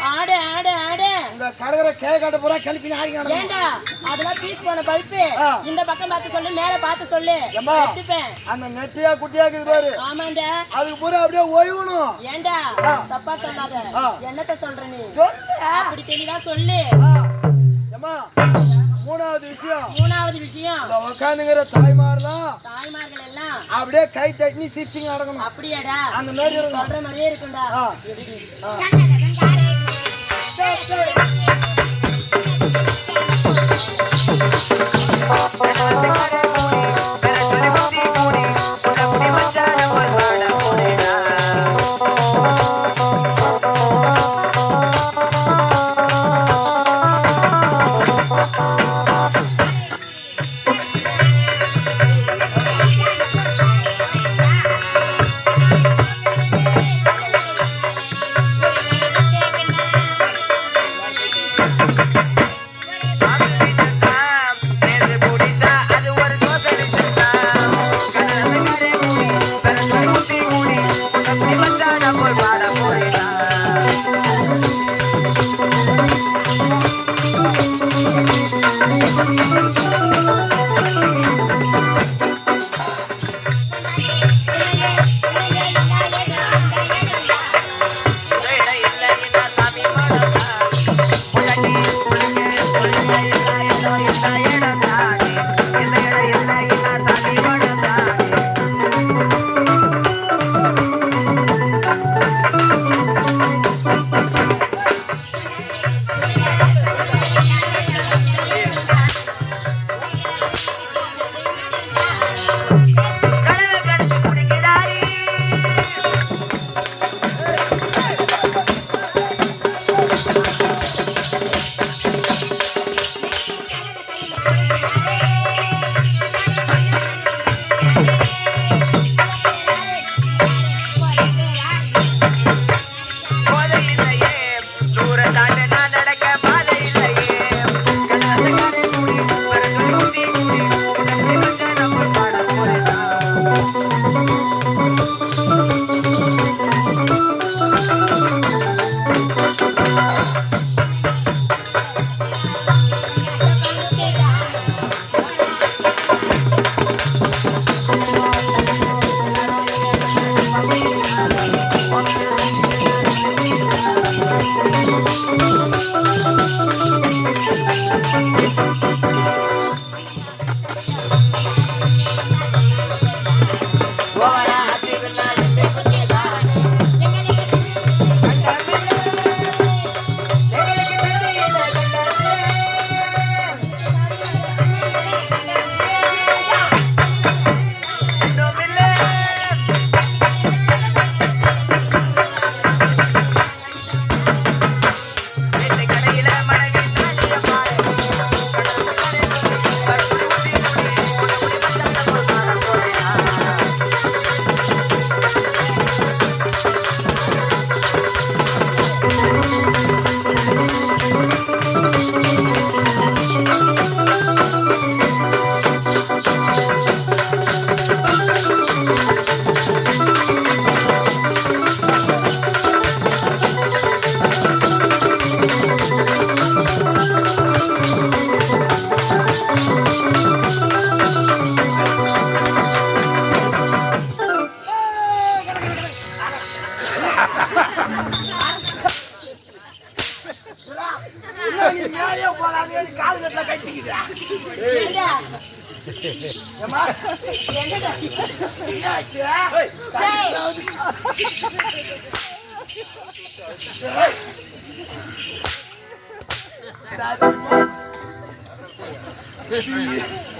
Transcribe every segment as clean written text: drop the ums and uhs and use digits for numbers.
ஆடு ஆடு ஆடு இந்த கடகரை கே காட்ட போறா கழிப்பி ஆடி ஏண்டா அதெல்லாம் பீஸ் போன பல்பு இந்த பக்கம் பார்த்து சொல்லு மேல பார்த்து சொல்லு எடுத்துப்பேன் அந்த நெட்டியா குட்டியா இருக்குது பாரு ஆமாண்டா அதுக்கு பூரா அப்படியே ஓய்வணும் ஏண்டா தப்பா சொல்லாத என்னத்த சொல்ற நீ அப்படி தெளிவா சொல்லு ஏமா மூணாவது விஷயம் உட்காந்துங்கிற தாய்மார்கள் எல்லாம் அப்படியே கை தட்டி சிரிச்சிங்க நடக்கணும் அப்படியாடா அந்த மாதிரி சொல்ற மாதிரியே இருக்கும்டா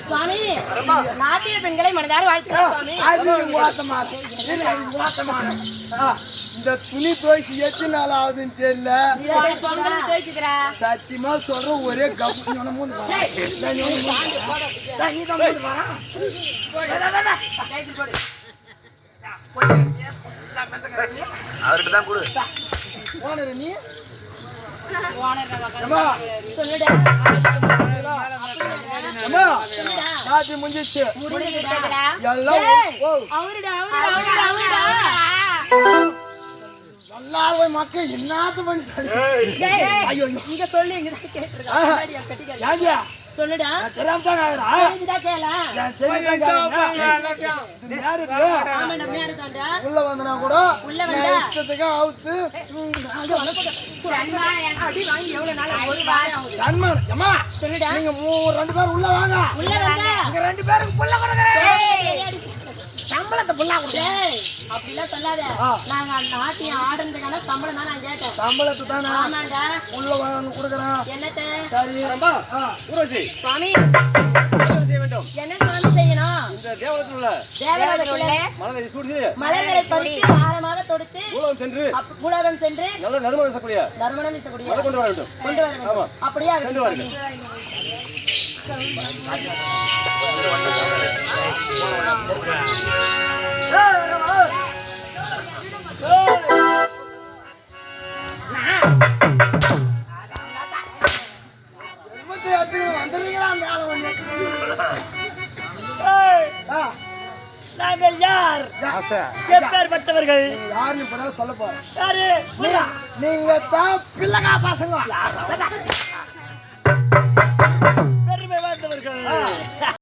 சுவாமி நாட்டிய பெண்களை மனதார வாழ்த்துக்கள் சுவாமி. இந்த துணி துவைச்சு எத்தனை நாள் ஆகுதுன்னு தெரியல. சத்தியமா சொல்றேன் ஒரே கப்பு அவருக்கு தான் கொடு. ஓனர் நீ முடிஞ்சிச்சு எல்லாம் எல்லாரும் மக்கள் என்னத்து பண்ணி ஐயோ இங்க சொல்லு இங்க கேட்டிருக்கேன் ஏங்க சொல்லுடா தெரியாம தான் ஆகுறா தெரிஞ்சுதா கேளா ஆமா நம்ம எடுத்தாண்டா உள்ள வந்தனா கூட உள்ள வந்தா இஷ்டத்துக்கு அவுத்து அடி வாங்கி எவ்வளவு நாள் ஒரு வாரம் ஆகுது சன்மான் அம்மா சொல்லுடா நீங்க ரெண்டு பேரும் உள்ள வாங்க உள்ள வந்தா இங்க ரெண்டு பேருக்கு புள்ள கொடுங்க சம்பளத்தை புள்ளா கொடுங்க அப்படிலாம் சொல்லாத நாங்க நாட்டியம் ஆடுறதுக்கான சம்பளம் தான் நான் கேட்டேன் சம்பளத்தை தானே ஆமாண்டா உள்ள வாங்க கொடுக்குறேன் என்னத்த சரி ஊர்வசி சுவாமி செய்ய வேண்டும். என்ன சுவாமி செய்யணும் இந்த தேவலத்தில் உள்ள தேவலோகத்திலே மலரை சூடி மலர்களை பறித்து ஆரமாக தொடுத்து மூலம் சென்று பூலகம் சென்று நல்ல நறுமணம் வீசக்கூடிய நறுமணம் வீசக்கூடிய மலர் கொண்டு வர வேண்டும். கொண்டு வர வேண்டும் அப்படியே சென்று வாருங்கள். வந்துடுறீங்களா மேல வந்து நாங்கள் யார் எப்பேற்பட்டவர்கள் யாருன்னு இப்பதான் சொல்ல போறேன் யாரு நீங்க தான் பிள்ளைகா பசங்க